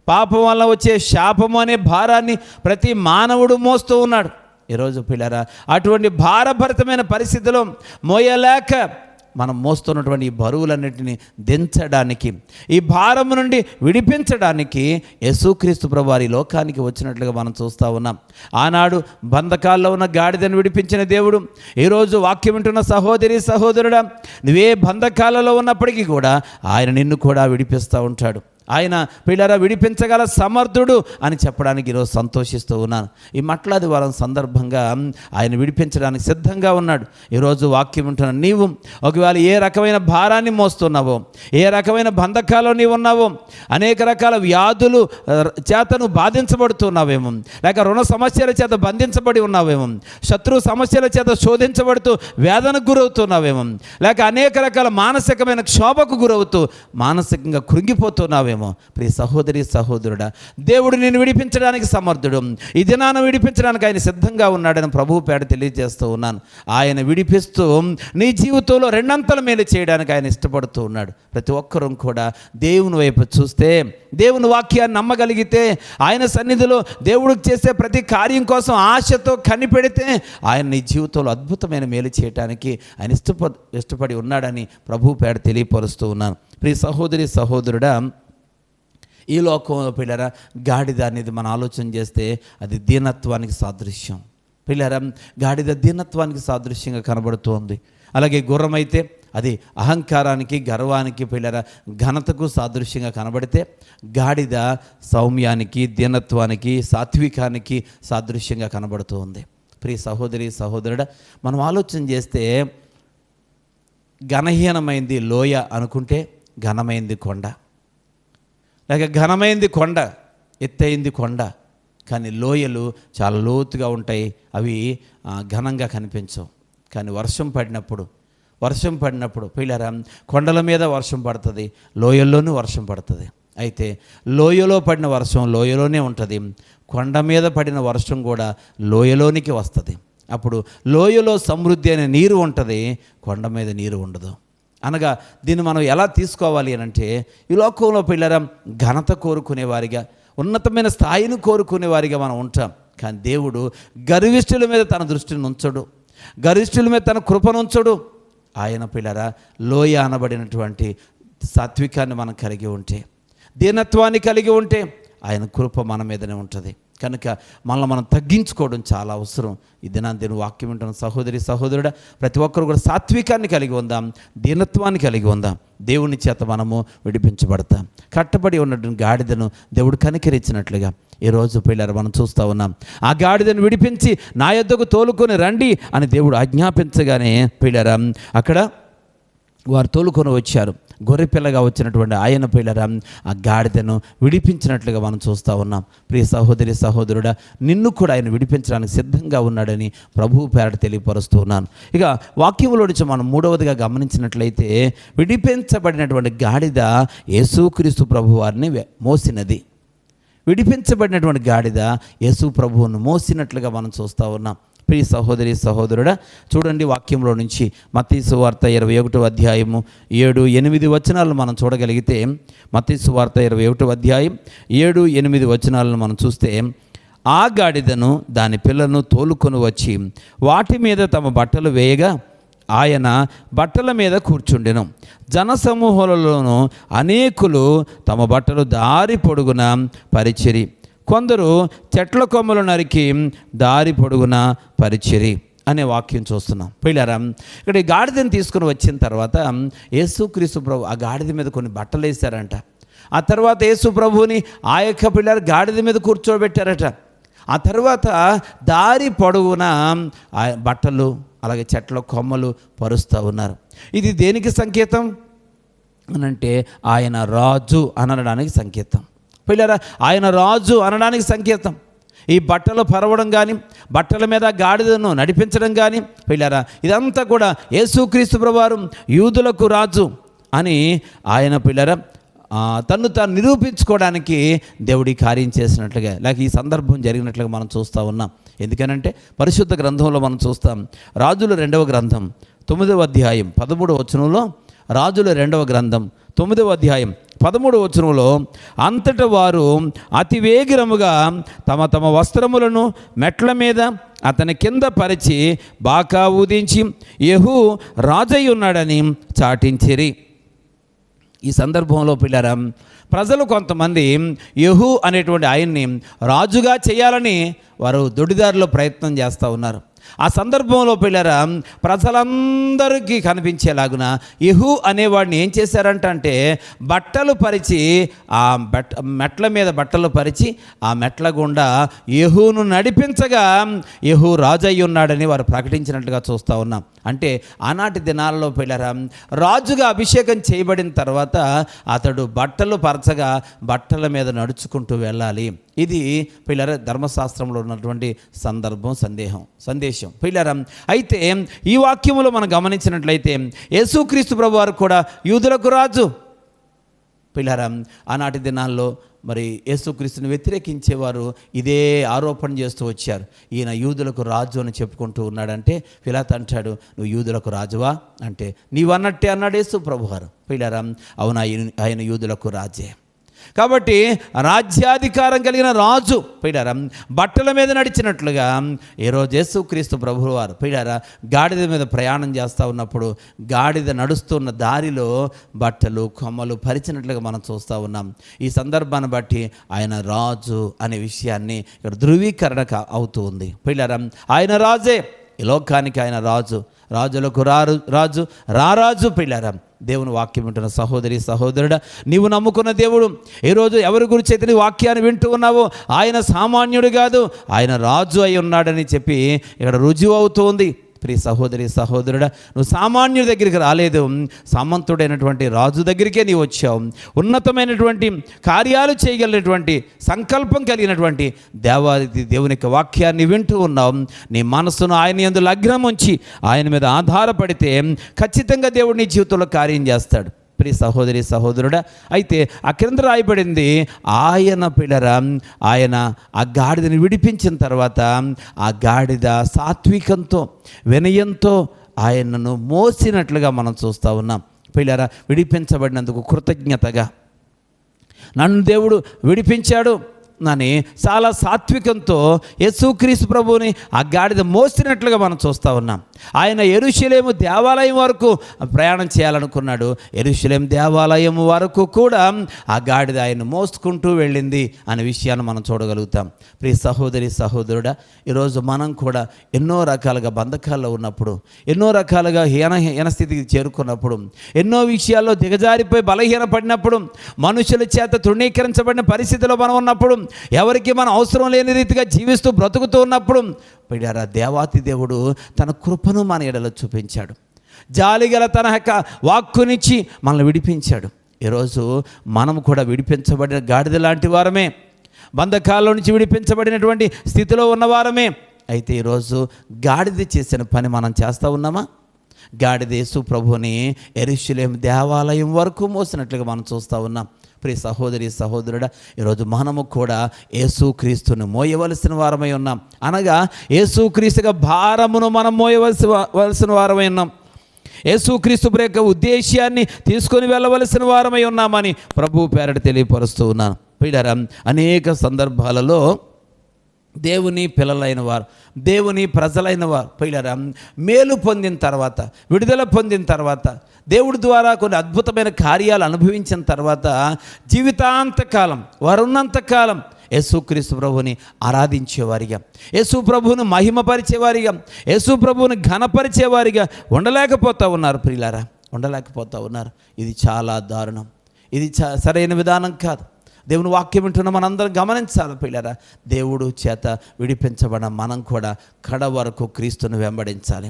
పాపం వల్ల వచ్చే శాపము అనే భారాన్ని ప్రతి మానవుడు మోస్తూ ఉన్నాడు. ఈరోజు పిల్లరా, అటువంటి భారభరితమైన పరిస్థితిలో మోయలేక మనం మోస్తున్నటువంటి ఈ బరువులన్నిటిని దించడానికి, ఈ భారము నుండి విడిపించడానికి యేసుక్రీస్తు ప్రభువారు ఈ లోకానికి వచ్చినట్లుగా మనం చూస్తూ ఉన్నాం. ఆనాడు బంధకాల్లో ఉన్న గాడిదను విడిపించిన దేవుడు ఈరోజు వాక్యం వింటున్న సహోదరి సహోదరుడా, నువ్వే బంధకాలలో ఉన్నప్పటికీ కూడా ఆయన నిన్ను కూడా విడిపిస్తూ ఉంటాడు. ఆయన పిల్లరా విడిపించగల సమర్థుడు అని చెప్పడానికి ఈరోజు సంతోషిస్తూ ఉన్నాను. ఈ మట్లాది వారం సందర్భంగా ఆయన విడిపించడానికి సిద్ధంగా ఉన్నాడు. ఈరోజు వాక్యం ఉంటున్న నీవు ఒకవేళ ఏ రకమైన భారాన్ని మోస్తున్నావో, ఏ రకమైన బంధకాల్లో నీవు ఉన్నావో, అనేక రకాల వ్యాధులు చేతను బాధించబడుతున్నావేమో, లేక రుణ సమస్యల చేత బంధించబడి ఉన్నావేమో, శత్రు సమస్యల చేత శోధించబడుతూ వేదనకు గురవుతున్నావేమో, లేక అనేక రకాల మానసికమైన క్షోభకు గురవుతూ మానసికంగా కృంగిపోతున్నావేమో, ప్రియ సహోదరి సహోదరుడా, దేవుడు నిన్ను విడిపించడానికి సమర్థుడు. ఈ దినాన విడిపించడానికి ఆయన సిద్ధంగా ఉన్నాడని ప్రభువు పేడ తెలియజేస్తూ ఉన్నాను. ఆయన విడిపిస్తూ నీ జీవితంలో రెండంతల మేలు చేయడానికి ఆయన ఇష్టపడుతూ ఉన్నాడు. ప్రతి ఒక్కరూ కూడా దేవుని వైపు చూస్తే, దేవుని వాక్యాన్ని నమ్మగలిగితే, ఆయన సన్నిధిలో దేవుడికి చేసే ప్రతి కార్యం కోసం ఆశతో కనిపెడితే ఆయన నీ జీవితంలో అద్భుతమైన మేలు చేయడానికి ఆయన ఇష్టపడి ఉన్నాడని ప్రభువు పేడ తెలియపరుస్తూ ఉన్నాను. ప్రియ సహోదరి సహోదరుడా, ఈ లోకంలో పిల్లరా గాడిద అనేది మనం ఆలోచన చేస్తే అది దీనత్వానికి సాదృశ్యం. పిల్లరా గాడిద దీనత్వానికి సాదృశ్యంగా కనబడుతోంది. అలాగే గుర్రం అయితే అది అహంకారానికి, గర్వానికి, పిల్లరా ఘనతకు సాదృశ్యంగా కనబడితే, గాడిద సౌమ్యానికి, దీనత్వానికి, సాత్వికానికి సాదృశ్యంగా కనబడుతుంది. ప్రియ సహోదరి సహోదరుడా, మనం ఆలోచన చేస్తే ఘనహీనమైంది లోయ అనుకుంటే ఘనమైంది కొండ, లేక ఘనమైంది కొండ, ఎత్తైంది కొండ. కానీ లోయలు చాలా లోతుగా ఉంటాయి, అవి ఘనంగా కనిపించవు. కానీ వర్షం పడినప్పుడు పిల్లరా కొండల మీద వర్షం పడుతుంది, లోయల్లోనూ వర్షం పడుతుంది. అయితే లోయలో పడిన వర్షం లోయలోనే ఉంటుంది, కొండ మీద పడిన వర్షం కూడా లోయలోనికి వస్తుంది. అప్పుడు లోయలో సమృద్ధి అనే నీరు ఉంటుంది, కొండ మీద నీరు ఉండదు. అనగా దీన్ని మనం ఎలా తీసుకోవాలి అని అంటే, ఈ లోకంలో పిల్లరా ఘనత కోరుకునేవారిగా, ఉన్నతమైన స్థాయిని కోరుకునేవారిగా మనం ఉంటాం. కానీ దేవుడు గర్విష్ఠుల మీద తన దృష్టిని ఉంచడు, గర్విష్ఠుల మీద తన కృపను ఉంచడు. ఆయన పిల్లరా లోయ అనబడినటువంటి సాత్వికాన్ని మనం కలిగి ఉంటే, దీనత్వాన్ని కలిగి ఉంటే ఆయన కృప మన మీదనే ఉంటుంది. కనుక మనల్ని మనం తగ్గించుకోవడం చాలా అవసరం. ఈ దినాన్ని దేవుని వాక్యం వింటున్న సహోదరి సహోదరుడా, ప్రతి ఒక్కరు కూడా సాత్వికాన్ని కలిగి ఉందాం, దీనత్వాన్ని కలిగి ఉందాం. దేవుని చేత మనము విడిపించబడతాం. కట్టబడి ఉన్నటువంటి గాడిదను దేవుడు కనికరించినట్లుగా ఈరోజు పిల్లలు మనం చూస్తూ ఉన్నాం. ఆ గాడిదను విడిపించి నా యొద్దకు తోలుకొని రండి అని దేవుడు ఆజ్ఞాపించగానే పిల్లరా అక్కడ వారు తోలుకొని వచ్చారు. గొర్రెపిల్లగా వచ్చినటువంటి ఆయన పిల్లరా ఆ గాడిదను విడిపించినట్లుగా మనం చూస్తూ ఉన్నాం. ప్రియ సహోదరి సహోదరుడా, నిన్ను కూడా ఆయన విడిపించడానికి సిద్ధంగా ఉన్నాడని ప్రభువు పేరట తెలియపరుస్తూ ఉన్నాను. ఇక వాక్యంలో నుంచి మనం మూడవదిగా గమనించినట్లయితే, విడిపించబడినటువంటి గాడిద యేసుక్రీస్తు ప్రభు వారిని మోసినది. విడిపించబడినటువంటి గాడిద యేసు ప్రభువును మోసినట్లుగా మనం చూస్తూ ఉన్నాం. ప్రియ సహోదరి సహోదరుడా, చూడండి వాక్యంలో నుంచి మత్తయి సువార్త 21వ అధ్యాయము 7-8 వచనాలను మనం చూడగలిగితే, మత్తయి సువార్త 21వ అధ్యాయం 7-8 వచనాలను మనం చూస్తే, ఆ గాడిదను దాని పిల్లను తోలుకొని వచ్చి వాటి మీద తమ బట్టలు వేయగా ఆయన బట్టల మీద కూర్చుండెను. జనసమూహాలలోనూ అనేకులు తమ బట్టలు దారి పొడుగున పరిచిరి, కొందరు చెట్ల కొమ్మలు నరికి దారి పొడుగున పరిచిరి అనే వాక్యం చూస్తున్నాం. పిల్లరా ఇక్కడ ఈ గాడిదని తీసుకుని వచ్చిన తర్వాత యేసుక్రీస్తు ప్రభు ఆ గాడిద మీద కొన్ని బట్టలు వేశారంట. ఆ తర్వాత యేసు ప్రభువుని ఆ యొక్క పిల్లలు గాడిద మీద కూర్చోబెట్టారట. ఆ తర్వాత దారి పొడవున బట్టలు అలాగే చెట్ల కొమ్మలు పరుస్తూ ఉన్నారు. ఇది దేనికి సంకేతం అనంటే ఆయన రాజు అనడానికి సంకేతం. పిల్లరా ఆయన రాజు అనడానికి సంకేతం. ఈ బట్టలు పరవడం కానీ, బట్టల మీద గాడిదను నడిపించడం కానీ పిల్లరా ఇదంతా కూడా యేసుక్రీస్తు ప్రభువారు యూదులకు రాజు అని ఆయన పిల్లరా తను తాను నిరూపించుకోవడానికి దేవుడి కార్యం చేసినట్లుగా, లేక ఈ సందర్భం జరిగినట్లుగా మనం చూస్తూ ఉన్నాం. ఎందుకనంటే పరిశుద్ధ గ్రంథంలో మనం చూస్తాం, రాజుల 2వ గ్రంథం 9వ అధ్యాయం 13వ వచనంలో, రాజుల 2వ గ్రంథం 9వ అధ్యాయం 13వ వచనంలో, అంతట వారు అతి వేగిరముగా తమ తమ వస్త్రములను మెట్ల మీద అతని కింద పరిచి బాకా ఊదించి యెహూ రాజయ్య ఉన్నాడని చాటించిరి. ఈ సందర్భంలో పిల్లరా ప్రజలు కొంతమంది యెహూ అనేటువంటి ఆయన్ని రాజుగా చేయాలని వారు దొడిదారిలో ప్రయత్నం చేస్తూ ఉన్నారు. ఆ సందర్భంలో పిల్లరా ప్రజలందరికీ కనిపించేలాగున యెహూ అనేవాడిని ఏం చేశారంటే బట్టలు పరిచి ఆ మెట్ల మీద బట్టలు పరిచి ఆ మెట్ల గుండా యెహూను నడిపించగా యెహూ రాజు అయి ఉన్నాడని వారు ప్రకటించినట్లుగా చూస్తూ ఉన్నాం. అంటే ఆనాటి దినాలలో పిల్లరా రాజుగా అభిషేకం చేయబడిన తర్వాత అతడు బట్టలు పరచగా బట్టల మీద నడుచుకుంటూ వెళ్ళాలి. ఇది పిల్లర ధర్మశాస్త్రంలో ఉన్నటువంటి సందేశం పిల్లరా. అయితే ఈ వాక్యములో మనం గమనించినట్లయితే యేసుక్రీస్తు ప్రభువారు కూడా యూదులకు రాజు. పిల్లరా ఆనాటి దినాల్లో మరి యేసుక్రీస్తుని వ్యతిరేకించేవారు ఇదే ఆరోపణ చేస్తూ వచ్చారు. ఈయన యూదులకు రాజు అని చెప్పుకుంటూ ఉన్నాడంటే పిలాతు అంటాడు, నువ్వు యూదులకు రాజువా అంటే నీవన్నట్టే అన్నాడు యేసు ప్రభువారు. పిల్లరా అవును, ఆయన యూదులకు రాజే. కాబట్టి రాజ్యాధికారం కలిగిన రాజు పిల్లరా బట్టల మీద నడిచినట్లుగా ఈరోజు యేసుక్రీస్తు ప్రభువు వారు పిల్లరా గాడిద మీద ప్రయాణం చేస్తూ ఉన్నప్పుడు గాడిద నడుస్తున్న దారిలో బట్టలు కొమ్మలు పరిచినట్లుగా మనం చూస్తూ ఉన్నాం. ఈ సందర్భాన్ని బట్టి ఆయన రాజు అనే విషయాన్ని ఇక్కడ ధృవీకరణ అవుతూ ఉంది. పిల్లరా ఆయన రాజే, ఈ లోకానికి ఆయన రాజు, రాజులకు రాజు రారాజు. పిల్లరా దేవుని వాక్యం వింటున్న సహోదరి సహోదరుడా, నీవు నమ్ముకున్న దేవుడు ఈరోజు ఎవరి గురించి అయితే నీ వాక్యాన్ని వింటూ ఉన్నావో ఆయన సామాన్యుడు కాదు, ఆయన రాజు అయి ఉన్నాడని చెప్పి ఇక్కడ రుజువు అవుతుంది. ప్రియ సహోదరి సహోదరుడా, నువ్వు సామాన్యుడి దగ్గరికి రాలేదు, సామంతుడైనటువంటి రాజు దగ్గరికే నీవు వచ్చావు. ఉన్నతమైనటువంటి కార్యాలు చేయగలిగినటువంటి సంకల్పం కలిగినటువంటి దేవుని యొక్క వాక్యాన్ని వింటూ ఉన్నావు. నీ మనసును ఆయన యందు లగ్నం ఉంచి ఆయన మీద ఆధారపడితే ఖచ్చితంగా దేవుడు నీ జీవితంలో కార్యం చేస్తాడు. ప్రియ సహోదరి సహోదరుడా, అయితే ఆ క్రింద రాయబడింది ఆయన పిల్లరా ఆయన ఆ గాడిదని విడిపించిన తర్వాత ఆ గాడిద సాత్వికంతో వినయంతో ఆయనను మోసినట్లుగా మనం చూస్తూ ఉన్నాం. పిల్లరా విడిపించబడినందుకు కృతజ్ఞతగా నన్ను దేవుడు విడిపించాడు అని చాలా సాత్వికంతో యేసుక్రీస్తు ప్రభువుని ఆ గాడిద మోసినట్లుగా మనం చూస్తూ ఉన్నాం. ఆయన యెరూషలేము దేవాలయం వరకు ప్రయాణం చేయాలనుకున్నాడు. యెరూషలేము దేవాలయం వరకు కూడా ఆ గాడిద ఆయన మోసుకుంటూ వెళ్ళింది అనే విషయాన్ని మనం చూడగలుగుతాం. ప్రియ సహోదరి సహోదరుడా, ఈరోజు మనం కూడా ఎన్నో రకాలుగా బంధకాల్లో ఉన్నప్పుడు, ఎన్నో రకాలుగా హీన స్థితికి చేరుకున్నప్పుడు, ఎన్నో విషయాల్లో దిగజారిపోయి బలహీన పడినప్పుడు, మనుషుల చేత తృణీకరించబడిన పరిస్థితిలో మనం ఉన్నప్పుడు, ఎవరికి మనం అవసరం లేని రీతిగా జీవిస్తూ బ్రతుకుతూ ఉన్నప్పుడు పిల్లరా దేవాతి దేవుడు తన కృపను మన ఎడలో చూపించాడు. జాలిగల తన యొక్క వాక్కునిచ్చి మనల్ని విడిపించాడు. ఈరోజు మనం కూడా విడిపించబడిన గాడిద లాంటి వారమే, బంధకాల్లో నుంచి విడిపించబడినటువంటి స్థితిలో ఉన్నవారమే. అయితే ఈరోజు గాడిద చేసిన పని మనం చేస్తూ ఉన్నామా? గాడిద యేసు ప్రభువుని యెరూషలేము దేవాలయం వరకు మోసినట్లుగా మనం చూస్తూ ఉన్నాం. ప్రియ సహోదరి సహోదరుడా, ఈరోజు మనము కూడా యేసుక్రీస్తును మోయవలసిన వారమై ఉన్నాం. అనగా యేసుక్రీస్తుగా భారమును మనం మోయవలసిన వారమై ఉన్నాం. యేసుక్రీస్తు యొక్క ఉద్దేశ్యాన్ని తీసుకొని వెళ్ళవలసిన వారమై ఉన్నామని ప్రభువు పేరట తెలియపరుస్తూ ఉన్నాను. పిల్లరా అనేక సందర్భాలలో దేవుని పిల్లలైన వారు, దేవుని ప్రజలైన వారు పిల్లరా మేలు పొందిన తర్వాత, విడుదల పొందిన తర్వాత, దేవుడి ద్వారా కొన్ని అద్భుతమైన కార్యాలు అనుభవించిన తర్వాత జీవితాంతకాలం వారు ఉన్నంతకాలం యేసుక్రీస్తు ప్రభువుని ఆరాధించేవారిగా, యేసు ప్రభువుని మహిమపరిచేవారిగా, యేసు ప్రభువుని ఘనపరిచేవారిగా ఉండలేకపోతూ ఉన్నారు. ప్రియులారా ఉండలేకపోతూ ఉన్నారు. ఇది చాలా దారుణం. ఇది సరైన విధానం కాదు. దేవుని వాక్యం వింటున్న మనందరం గమనించాలి. పిల్లరా దేవుడు చేత విడిపించబడిన మనం కూడా కడ వరకు క్రీస్తును వెంబడించాలి.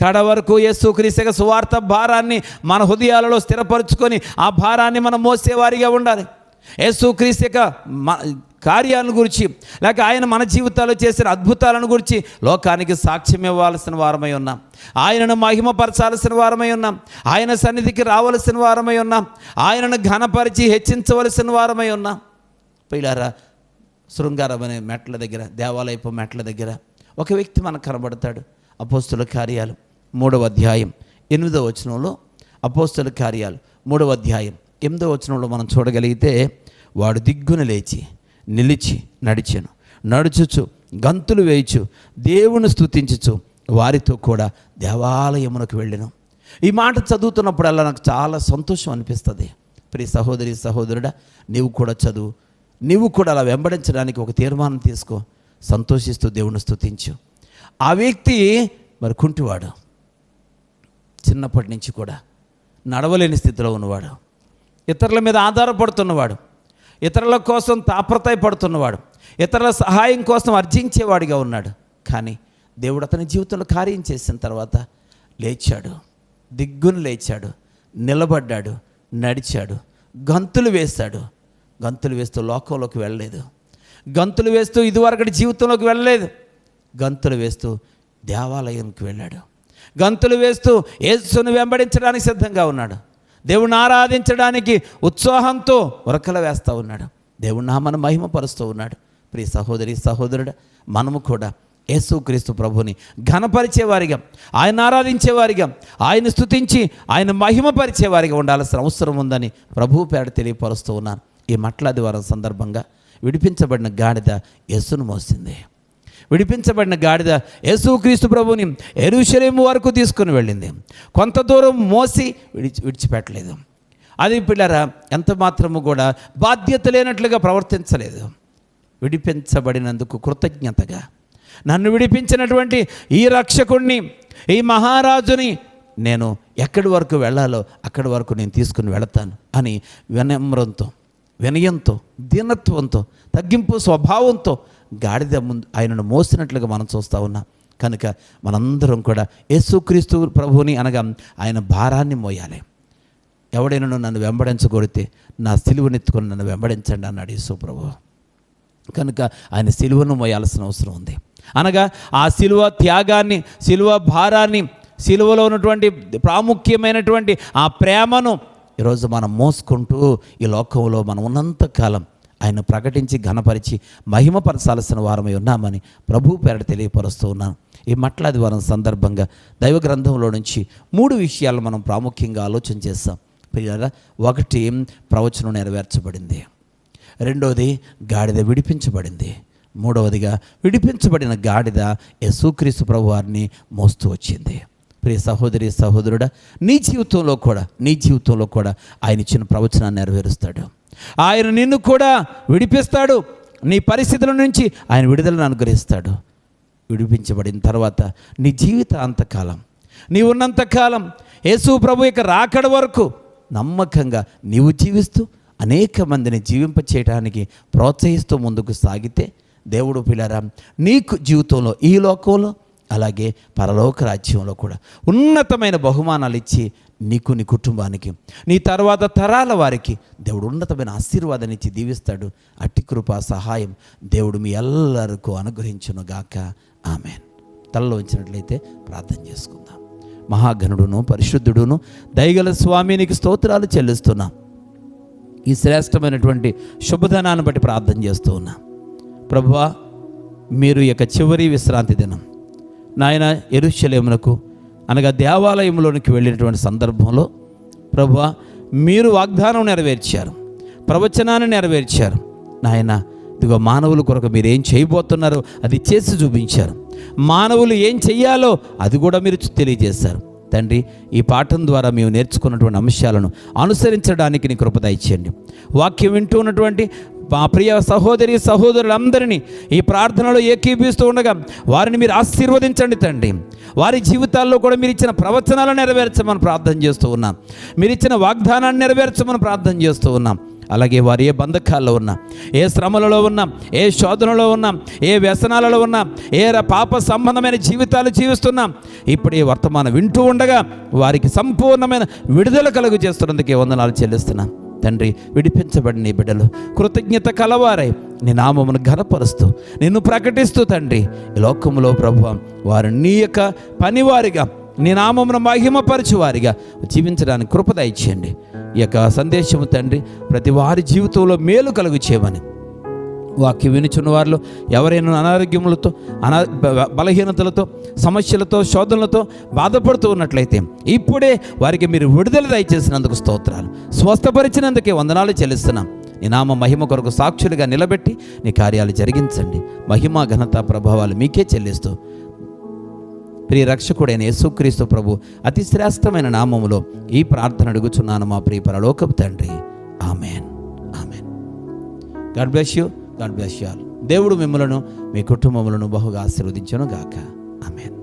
కడ వరకు యేసుక్రీస్తు సువార్త భారాన్ని మన హృదయాలలో స్థిరపరుచుకొని ఆ భారాన్ని మనం మోసేవారిగా ఉండాలి. యేసుక్రీస్తు యొక్క కార్యాలను గురించి లేక ఆయన మన జీవితాల్లో చేసిన అద్భుతాలను గురించి లోకానికి సాక్ష్యం ఇవ్వాల్సిన వారమై ఉన్నాం. ఆయనను మహిమపరచాల్సిన వారమై ఉన్నాం. ఆయన సన్నిధికి రావలసిన వారమై ఉన్నాం. ఆయనను ఘనపరిచి హెచ్చించవలసిన వారమై ఉన్నాం. పిల్లారా శృంగారం అనే మెట్ల దగ్గర, దేవాలయపు మెట్ల దగ్గర ఒక వ్యక్తి మనకు కనబడతాడు. అపోస్తుల కార్యాలు 3వ అధ్యాయం 8వ వచనంలో, అపోస్తుల కార్యాలు 3వ అధ్యాయం 8వ వచనంలో మనం చూడగలిగితే, వాడు దిగ్గున లేచి నిలిచి నడుచుచు గంతులు వేయచు దేవుని స్తుతించుచు వారితో కూడా దేవాలయమునకు వెళ్ళెను. ఈ మాట చదువుతున్నప్పుడల్లా నాకు చాలా సంతోషం అనిపిస్తుంది. ప్రియ సహోదరి సహోదరుడా, నీవు కూడా చదువు, నీవు కూడా అలా వెంబడించడానికి ఒక తీర్మానం తీసుకో. సంతోషిస్తూ దేవుని స్తుతించు. ఆ వ్యక్తి మరి కుంటివాడు, చిన్నప్పటి నుంచి కూడా నడవలేని స్థితిలో ఉన్నవాడు, ఇతరుల మీద ఆధారపడుతున్నవాడు, ఇతరుల కోసం తాపత్రయపడుతున్నవాడు, ఇతరుల సహాయం కోసం అర్జించేవాడిగా ఉన్నాడు. కానీ దేవుడు అతని జీవితంలో కార్యం చేసిన తర్వాత లేచాడు, దిగ్గున లేచాడు, నిలబడ్డాడు, నడిచాడు, గంతులు వేశాడు. గంతులు వేస్తూ లోకంలోకి వెళ్ళలేదు, గంతులు వేస్తూ ఇదివరకటి జీవితంలోకి వెళ్ళలేదు, గంతులు వేస్తూ దేవాలయంకి వెళ్ళాడు, గంతులు వేస్తూ యేసును వెంబడించడానికి సిద్ధంగా ఉన్నాడు, దేవుణ్ణి ఆరాధించడానికి ఉత్సాహంతో ఉరకలు వేస్తూ ఉన్నాడు, దేవుని నామను మహిమపరుస్తూ ఉన్నాడు. ప్రియ సహోదరి సహోదరుడు, మనము కూడా యేసుక్రీస్తు ప్రభుని ఘనపరిచేవారిగా, ఆయన ఆరాధించేవారిగా, ఆయన స్తుతించి ఆయన మహిమపరిచేవారిగా ఉండాల్సిన అవసరం ఉందని ప్రభువు పేడ తెలియపరుస్తూ ఉన్నాను. ఈ మట్లాదివారం సందర్భంగా విడిపించబడిన గాడిద యేసును మోసింది. విడిపించబడిన గాడిద యేసుక్రీస్తు ప్రభుని యెరూషలేము వరకు తీసుకుని వెళ్ళింది. కొంత దూరం మోసి విడిచిపెట్టలేదు. అది పిల్లరా ఎంత మాత్రము కూడా బాధ్యత లేనట్లుగా ప్రవర్తించలేదు. విడిపించబడినందుకు కృతజ్ఞతగా, నన్ను విడిపించినటువంటి ఈ రక్షకుణ్ణి, ఈ మహారాజుని నేను ఎక్కడి వరకు వెళ్ళాలో అక్కడి వరకు నేను తీసుకుని వెళతాను అని వినమ్రంతో, వినయంతో, దీనత్వంతో, తగ్గింపు స్వభావంతో గాడిద ముందు ఆయనను మోసినట్లుగా మనం చూస్తూ ఉన్నాం. కనుక మనందరం కూడా యేసుక్రీస్తు ప్రభువుని అనగా ఆయన భారాన్ని మోయాలి. ఎవడైనా నన్ను వెంబడించగొడితే నా సిలువనెత్తుకొని నన్ను వెంబడించండి అన్నాడు యేసు ప్రభువు. కనుక ఆయన సిలువను మోయాల్సిన అవసరం ఉంది. అనగా ఆ సిలువ త్యాగాన్ని, సిలువ భారాన్ని, సిలువలో ఉన్నటువంటి ప్రాముఖ్యమైనటువంటి ఆ ప్రేమను ఈరోజు మనం మోసుకుంటూ ఈ లోకంలో మనం ఉన్నంతకాలం ఆయన ప్రకటించి ఘనపరిచి మహిమపరచాల్సిన వారమై ఉన్నామని ప్రభు పేరట తెలియపరుస్తూ ఉన్నాను. ఈ మట్లాదివారం సందర్భంగా దైవ గ్రంథంలో నుంచి 3 విషయాలు మనం ప్రాముఖ్యంగా ఆలోచన చేస్తాం. ప్రియులారా, 1 ప్రవచనం నెరవేర్చబడింది, 2వది గాడిద విడిపించబడింది, 3వదిగా విడిపించబడిన గాడిద యేసుక్రీస్తు ప్రభు వారిని మోస్తూ వచ్చింది. ప్రియ సహోదరి సహోదరుడా, నీ జీవితంలో కూడా ఆయన ఇచ్చిన ప్రవచనాన్ని నెరవేరుస్తాడు. ఆయన నిన్ను కూడా విడిపిస్తాడు. నీ పరిస్థితుల నుంచి ఆయన విడుదలను అనుగ్రహిస్తాడు. విడిపించబడిన తర్వాత నీ జీవితాంతకాలం, నీ ఉన్నంతకాలం యేసు ప్రభు యొక్క రాకడ వరకు నమ్మకంగా నీవు జీవిస్తూ అనేక మందిని జీవింపచేయడానికి ప్రోత్సహిస్తూ ముందుకు సాగితే దేవుడు పిల్లరా నీకు జీవితంలో, ఈ లోకంలో అలాగే పరలోక రాజ్యంలో కూడా ఉన్నతమైన బహుమానాలు ఇచ్చి నీకు, నీ కుటుంబానికి, నీ తర్వాత తరాల వారికి దేవుడు ఉన్నతమైన ఆశీర్వాదాన్ని ఇచ్చి దీవిస్తాడు. అట్టి కృపా సహాయం దేవుడు మీ ఎల్లరికూ అనుగ్రహించును గాక. ఆమెన్. తలలో ఉంచినట్లయితే ప్రార్థన చేసుకుందాం. మహాగణుడును పరిశుద్ధుడును దయగల స్వామి, నీకు స్తోత్రాలు చెల్లిస్తున్నాం. ఈ శ్రేష్టమైనటువంటి శుభదినాన్ని బట్టి ప్రార్థన చేస్తూ ఉన్నా. ప్రభువా, మీరు యొక్క చివరి విశ్రాంతి దినం నాయన యెరూషలేమునకు అనగా దేవాలయంలోనికి వెళ్ళినటువంటి సందర్భంలో ప్రభువా, మీరు వాగ్దానం నెరవేర్చారు, ప్రవచనాన్ని నెరవేర్చారు నాయన. ఇదిగో మానవుల కొరకు మీరు ఏం చేయబోతున్నారో అది చేసి చూపించారు. మానవులు ఏం చెయ్యాలో అది కూడా మీరు తెలియజేశారు. తండ్రి, ఈ పాఠం ద్వారా మేము నేర్చుకున్నటువంటి అంశాలను అనుసరించడానికి నీ కృప దయచేయండి. వాక్యం వింటూ ఉన్నటువంటి మా ప్రియ సహోదరి సహోదరులందరినీ ఈ ప్రార్థనలో ఏకీభవిస్తూ ఉండగా వారిని మీరు ఆశీర్వదించండి తండ్రి. వారి జీవితాల్లో కూడా మీరు ఇచ్చిన ప్రవచనాలను నెరవేర్చమని ప్రార్థన చేస్తూ ఉన్నాం. మీరు ఇచ్చిన వాగ్దానాన్ని నెరవేర్చమని ప్రార్థన చేస్తూ ఉన్నాం. అలాగే వారు ఏ బంధకాల్లో ఉన్నా, ఏ శ్రమలలో ఉన్నా, ఏ శోధనలో ఉన్నా, ఏ వ్యసనాలలో ఉన్నా, ఏ పాప సంబంధమైన జీవితాలు జీవిస్తున్నాం, ఇప్పుడు ఈ వర్తమానం వింటూ ఉండగా వారికి సంపూర్ణమైన విడుదల కలుగు చేస్తున్నందుకే వందనాలు చెల్లిస్తున్నాం తండ్రి. విడిపించబడిన నీ బిడ్డలు కృతజ్ఞత కలవారై నీ నామమును ఘనపరుస్తూ నిన్ను ప్రకటిస్తూ తండ్రి ఈ లోకంలో ప్రభువా వారు నీ యొక్క పనివారిగా, నీ నామమును మహిమపరచువారిగా జీవించడానికి కృప దయచేయండి. ఈ యొక్క సందేశము తండ్రి ప్రతి వారి జీవితంలో మేలు కలుగు చేయమని, వాక్యం వినుచున్న వారిలో ఎవరైనా అనారోగ్యములతో, బలహీనతలతో, సమస్యలతో, శోధనలతో బాధపడుతూ ఉన్నట్లయితే ఇప్పుడే వారికి మీరు విడుదల దయచేసినందుకు స్తోత్రాలు, స్వస్థపరిచినందుకే వందనాలు చెల్లిస్తున్నాం. నీ నామ మహిమ కొరకు సాక్షులుగా నిలబెట్టి నీ కార్యాలు జరిగించండి. మహిమ ఘనత ప్రభావాలు మీకే చెల్లిస్తూ ప్రియ రక్షకుడైన యేసుక్రీస్తు ప్రభు అతి శ్రేష్టమైన నామములో ఈ ప్రార్థన అడుగుచున్నాను మా ప్రియ పరలోకపు తండ్రి. Amen, amen. God bless you, God bless you all. దేవుడు మిమ్మలను, మీ కుటుంబములను బహుగా ఆశీర్వదించును గాక. ఆమేన్.